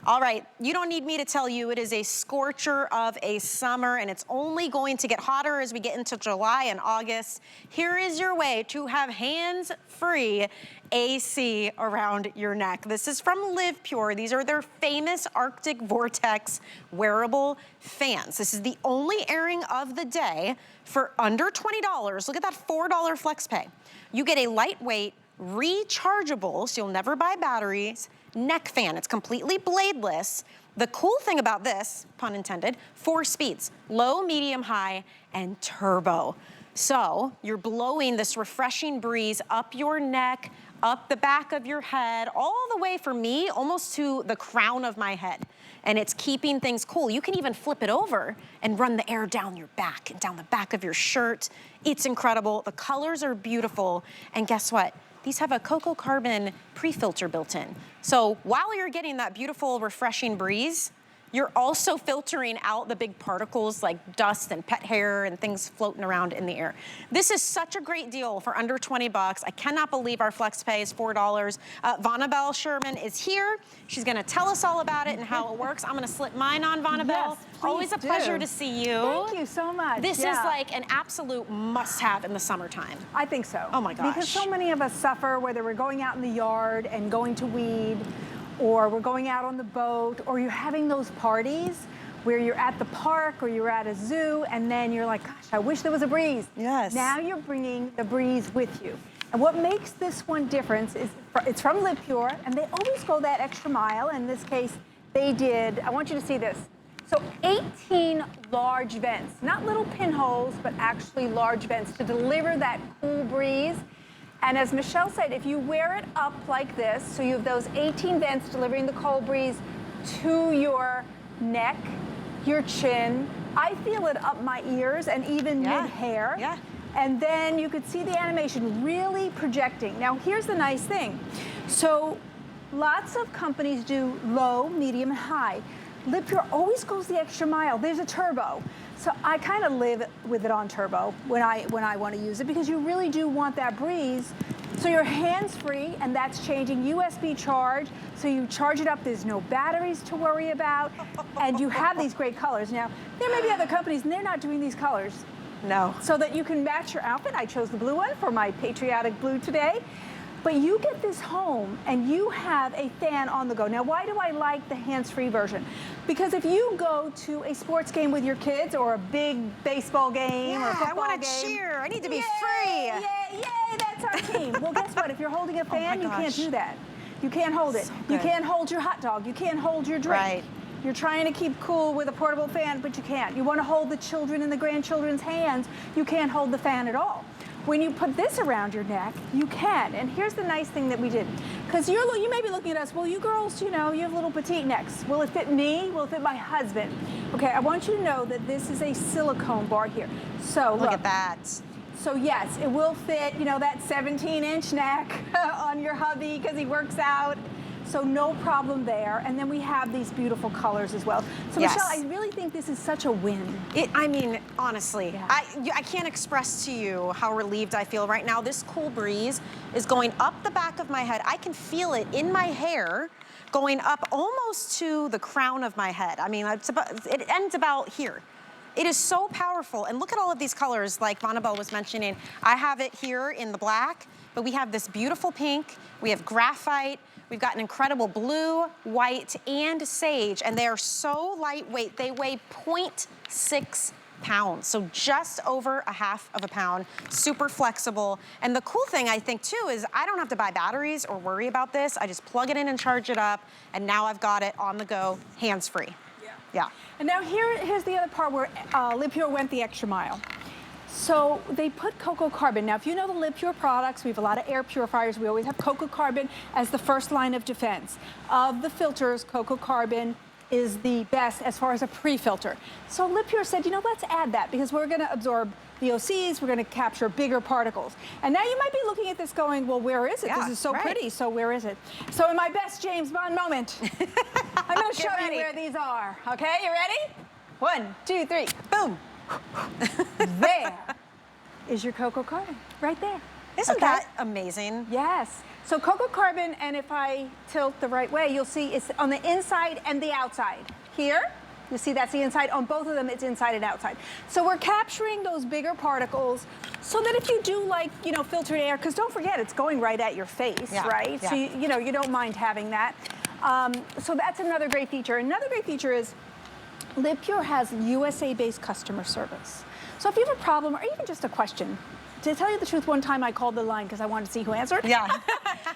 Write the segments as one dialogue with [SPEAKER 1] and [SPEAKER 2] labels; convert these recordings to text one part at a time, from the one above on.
[SPEAKER 1] All right, you don't need me to tell you it is a scorcher of a summer, and it's only going to get hotter as we get into July and August. Here is your way to have hands-free AC around your neck. This is from LivePure. These are their famous Arctic Vortex wearable fans. This is the only airing of the day for under $20. Look at that $4 flex pay. You get a lightweight, rechargeable, so you'll never buy batteries, neck fan. It's completely bladeless. The cool thing about this, pun intended, 4 speeds, low, medium, high, and turbo. So you're blowing this refreshing breeze up your neck, up the back of your head, all the way, for me, almost to the crown of my head. And it's keeping things cool. You can even flip it over and run the air down your back and down the back of your shirt. It's incredible. The colors are beautiful. And guess what? These have a CocoCarbon pre-filter built in. So while you're getting that beautiful, refreshing breeze, you're also filtering out the big particles like dust and pet hair and things floating around in the air. This is such a great deal for under 20 bucks. I cannot believe our flex pay is $4. Vonabelle Sherman is here. She's gonna tell us all about it and how it works. I'm gonna slip mine on, Vonabelle.
[SPEAKER 2] Yes,
[SPEAKER 1] always a pleasure to see you.
[SPEAKER 2] Thank you so much.
[SPEAKER 1] This is like an absolute must-have in the summertime.
[SPEAKER 2] I think so.
[SPEAKER 1] Oh my gosh.
[SPEAKER 2] Because so many of us suffer, whether we're going out in the yard and going to weed, or we're going out on the boat, or you're having those parties where you're at the park or you're at a zoo, and then you're like, gosh, I wish there was a breeze.
[SPEAKER 1] Yes.
[SPEAKER 2] Now you're bringing the breeze with you. And what makes this one different is it's from LivePure, and they always go that extra mile. In this case, they did, I want you to see this. So 18 large vents, not little pinholes, but actually large vents to deliver that cool breeze. And as Michelle said, if you wear it up like this, so you have those 18 vents delivering the cold breeze to your neck, your chin. I feel it up my ears and even mid-hair.
[SPEAKER 1] Yeah.
[SPEAKER 2] And then you could see the animation really projecting. Now, here's the nice thing. So lots of companies do low, medium, and high. LivePure always goes the extra mile. There's a turbo. So I kind of live with it on turbo when I want to use it, because you really do want that breeze. So you're hands-free, and that's changing USB charge. So you charge it up, there's no batteries to worry about, and you have these great colors. Now, there may be other companies, and they're not doing these colors.
[SPEAKER 1] No.
[SPEAKER 2] So that you can match your outfit. I chose the blue one for my patriotic blue today. But you get this home and you have a fan on the go. Now, why do I like the hands-free version? Because if you go to a sports game with your kids, or a big baseball game or a football game.
[SPEAKER 1] I want to cheer. I need to be free.
[SPEAKER 2] Yay, that's our team. Well, guess what? If you're holding a fan, you can't do that. You can't hold it. You can't hold your hot dog. You can't hold your drink.
[SPEAKER 1] Right.
[SPEAKER 2] You're trying to keep cool with a portable fan, but you can't. You want to hold the children and the grandchildren's hands. You can't hold the fan at all. When you put this around your neck, you can. And here's the nice thing that we did. Because you may be looking at us, well, you girls, you know, you have little petite necks. Will it fit me? Will it fit my husband? Okay, I want you to know that this is a silicone bar here. So
[SPEAKER 1] look at that.
[SPEAKER 2] So yes, it will fit, you know, that 17-inch neck on your hubby because he works out. So no problem there. And then we have these beautiful colors as well. So Michelle, I really think this is such a win.
[SPEAKER 1] I mean, honestly, I can't express to you how relieved I feel right now. This cool breeze is going up the back of my head. I can feel it in my hair, going up almost to the crown of my head. I mean, it ends about here. It is so powerful. And look at all of these colors, like Vonabelle was mentioning. I have it here in the black, but we have this beautiful pink. We have graphite. We've got an incredible blue, white, and sage, and they are so lightweight. They weigh 0.6 pounds, so just over a half of a pound, super flexible. And the cool thing, I think, too, is I don't have to buy batteries or worry about this. I just plug it in and charge it up, and now I've got it on the go, hands-free. Yeah.
[SPEAKER 2] And now here's the other part where LivePure went the extra mile. So they put CocoCarbon. Now, if you know the LivePure products, we have a lot of air purifiers. We always have CocoCarbon as the first line of defense. Of the filters, CocoCarbon is the best as far as a pre-filter. So LivePure said, you know, let's add that, because we're going to absorb VOCs, we're going to capture bigger particles. And now you might be looking at this going, well, where is it? This is so pretty, so where is it? So in my best James Bond moment, I'm going to show you where these are. Okay, you ready? 1, 2, 3, boom. There is your CocoCarbon, right there.
[SPEAKER 1] Isn't that amazing?
[SPEAKER 2] Yes. So CocoCarbon, and if I tilt the right way, you'll see it's on the inside and the outside. Here, you see that's the inside. On both of them, it's inside and outside. So we're capturing those bigger particles so that if you do like, you know, filtered air, because don't forget, it's going right at your face, right?
[SPEAKER 1] Yeah.
[SPEAKER 2] So, you know, you don't mind having that. So that's another great feature. Another great feature is LivePure has USA-based customer service. So if you have a problem or even just a question, to tell you the truth, one time I called the line because I wanted to see who answered.
[SPEAKER 1] Yeah.
[SPEAKER 2] and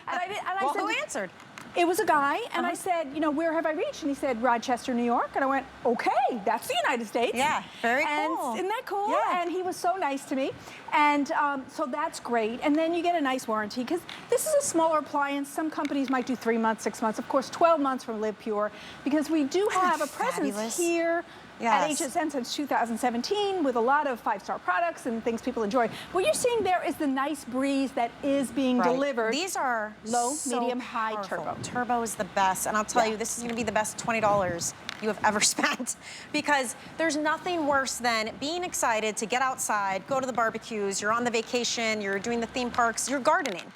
[SPEAKER 2] I said,
[SPEAKER 1] who answered?
[SPEAKER 2] It was a guy, and I said, you know, where have I reached? And he said, Rochester, New York. And I went, okay, that's the United States.
[SPEAKER 1] Yeah, very
[SPEAKER 2] and
[SPEAKER 1] cool.
[SPEAKER 2] Isn't that cool?
[SPEAKER 1] Yeah.
[SPEAKER 2] And he was so nice to me. And so that's great. And then you get a nice warranty, because this is a smaller appliance. Some companies might do 3 months, 6 months. Of course, 12 months from LivePure, because we do have a presence here at HSN since 2017 with a lot of 5-star products and things people enjoy. What you're seeing there is the nice breeze that is being delivered.
[SPEAKER 1] These are
[SPEAKER 2] low,
[SPEAKER 1] so
[SPEAKER 2] medium, high
[SPEAKER 1] powerful.
[SPEAKER 2] turbo.
[SPEAKER 1] Turbo is the best, and I'll tell you, this is gonna be the best $20 you have ever spent, because there's nothing worse than being excited to get outside, go to the barbecues, you're on the vacation, you're doing the theme parks, you're gardening,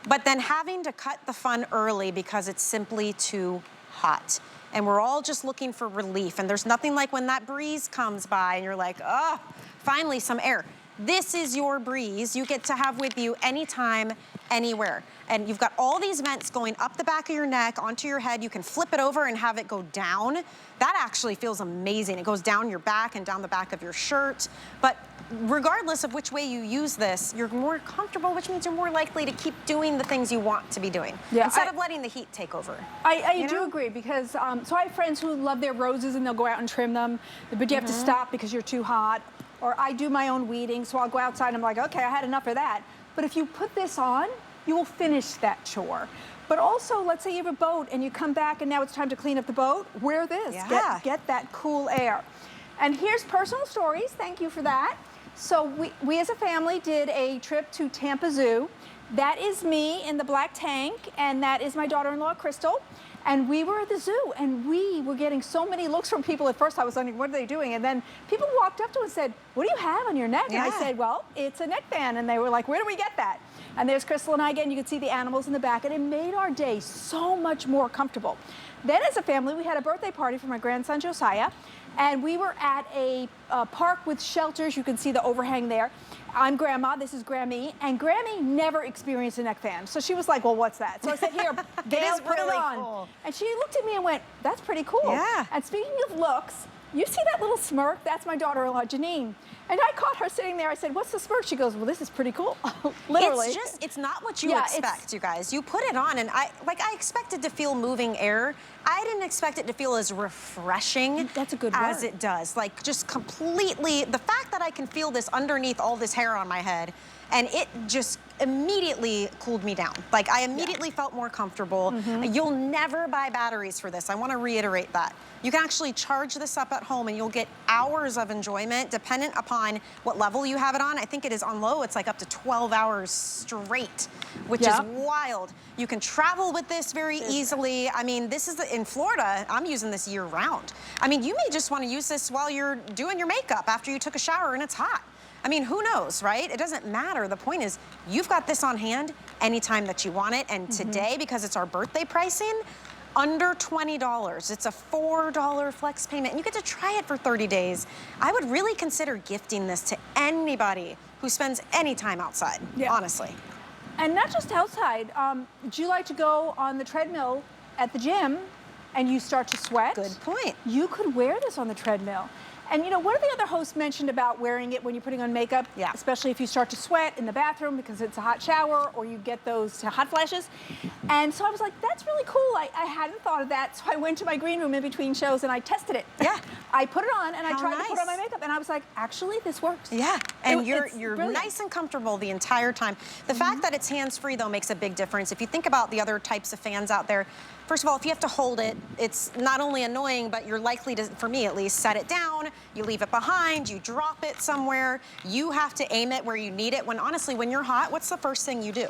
[SPEAKER 1] but then having to cut the fun early because it's simply too hot. And we're all just looking for relief. And there's nothing like when that breeze comes by and you're like, oh, finally some air. This is your breeze. You get to have with you anytime, anywhere. And you've got all these vents going up the back of your neck, onto your head. You can flip it over and have it go down. That actually feels amazing. It goes down your back and down the back of your shirt. But regardless of which way you use this, you're more comfortable, which means you're more likely to keep doing the things you want to be doing, instead of letting the heat take over.
[SPEAKER 2] I do agree, because so I have friends who love their roses and they'll go out and trim them, but you have to stop because you're too hot. Or I do my own weeding, so I'll go outside and I'm like, okay, I had enough of that. But if you put this on, you will finish that chore. But also, let's say you have a boat and you come back and now it's time to clean up the boat, wear this, get that cool air. And here's personal stories, thank you for that. So we as a family did a trip to Tampa Zoo. That is me in the black tank, and that is my daughter-in-law, Crystal. And we were at the zoo, and we were getting so many looks from people. At first I was wondering, what are they doing? And then people walked up to us and said, what do you have on your neck? And I said, well, it's a neck band. And they were like, where do we get that? And there's Crystal and I again. You could see the animals in the back, and it made our day so much more comfortable. Then as a family, we had a birthday party for my grandson, Josiah, and we were at a park with shelters. You can see the overhang there. I'm Grandma, this is Grammy, and Grammy never experienced a neck fan. So she was like, well, what's that? So I said, here, Gail, put it on. Cool. And she looked at me and went, that's pretty cool.
[SPEAKER 1] Yeah.
[SPEAKER 2] And speaking of looks, you see that little smirk? That's my daughter-in-law, Janine. And I caught her sitting there. I said, what's the smirk? She goes, well, this is pretty cool. Literally.
[SPEAKER 1] It's not what you expect, you guys. You put it on, and I expected to feel moving air. I didn't expect it to feel as refreshing as it does. Like, just completely, the fact that I can feel this underneath all this hair on my head, and it just immediately cooled me down. Like, I immediately felt more comfortable. You'll never buy batteries for this. I want to reiterate that. You can actually charge this up at home and you'll get hours of enjoyment dependent upon what level you have it on. I think it is on low, it's like up to 12 hours straight, which is wild. You can travel with this very easily. I mean, this is in Florida, I'm using this year round. I mean, you may just want to use this while you're doing your makeup after you took a shower and it's hot. I mean, who knows, right? It doesn't matter. The point is, you've got this on hand anytime that you want it. And today, because it's our birthday pricing, under $20. It's a $4 flex payment, and you get to try it for 30 days. I would really consider gifting this to anybody who spends any time outside, honestly.
[SPEAKER 2] And not just outside. Do you like to go on the treadmill at the gym and you start to sweat?
[SPEAKER 1] Good point.
[SPEAKER 2] You could wear this on the treadmill. And you know, one of the other hosts mentioned about wearing it when you're putting on makeup, especially if you start to sweat in the bathroom because it's a hot shower or you get those hot flashes. And so I was like, that's really cool. I hadn't thought of that. So I went to my green room in between shows and I tested it. Yeah. I put it on and I tried to put on my makeup and I was like, actually, this works. Yeah. And you're nice and comfortable the entire time. The fact that it's hands-free, though, makes a big difference. If you think about the other types of fans out there, first of all, if you have to hold it, it's not only annoying, but you're likely to, for me at least, set it down, you leave it behind, you drop it somewhere, you have to aim it where you need it. When honestly, when you're hot, what's the first thing you do?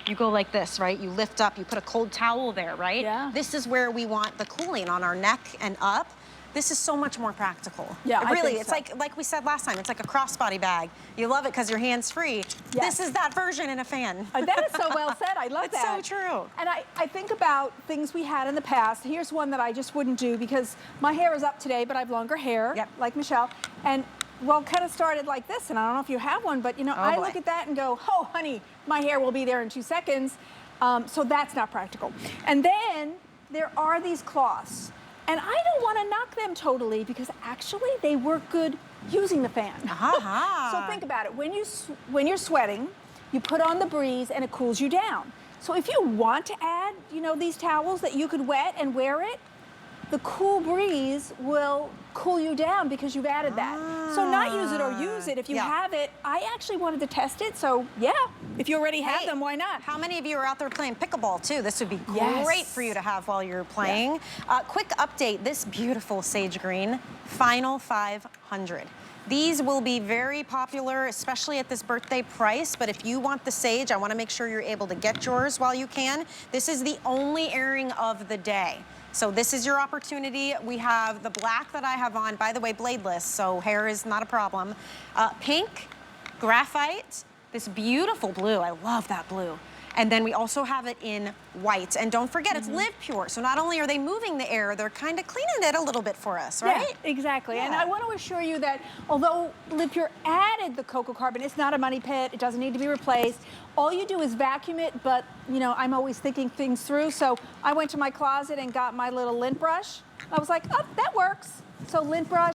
[SPEAKER 2] You go like this, right? You lift up, you put a cold towel there, right? Yeah. This is where we want the cooling, on our neck and up.
[SPEAKER 1] This is so much more practical.
[SPEAKER 2] Yeah, I
[SPEAKER 1] really,
[SPEAKER 2] think
[SPEAKER 1] it's
[SPEAKER 2] so.
[SPEAKER 1] like we said last time, it's like a crossbody bag. You love it because you're hands-free.
[SPEAKER 2] Yes.
[SPEAKER 1] This is that version in a fan.
[SPEAKER 2] That is so well said. I love
[SPEAKER 1] It's
[SPEAKER 2] that.
[SPEAKER 1] so true.
[SPEAKER 2] And I think about things we had in the past. Here's one that I just wouldn't do because my hair is up today, but I have longer hair, like Michelle. And well, kind of started like this, and I don't know if you have one, but you know, I look at that and go, oh, honey, my hair will be there in 2 seconds. So that's not practical. And then there are these cloths. And I don't want to knock them totally because actually they work good using the fan. So think about it. When you're sweating, you put on the breeze and it cools you down. So if you want to add, you know, these towels that you could wet and wear it, the cool breeze will cool you down because you've added that. So not use it or use it. If you have it, I actually wanted to test it. So yeah, if you already have them, why not?
[SPEAKER 1] How many of you are out there playing pickleball too? This would be great for you to have while you're playing. Quick update, this beautiful sage green, final 500. These will be very popular, especially at this birthday price, but if you want the sage, I wanna make sure you're able to get yours while you can. This is the only airing of the day. So this is your opportunity. We have the black that I have on, by the way, bladeless, so hair is not a problem. Pink, graphite, this beautiful blue, I love that blue. And then we also have it in white. And don't forget, it's LivePure. So not only are they moving the air, they're kind of cleaning it a little bit for us, right?
[SPEAKER 2] Yeah, exactly. And I want to assure you that although LivePure added the CocoCarbon, it's not a money pit. It doesn't need to be replaced. All you do is vacuum it, but you know, I'm always thinking things through. So I went to my closet and got my little lint brush. I was like, oh, that works. So lint brush.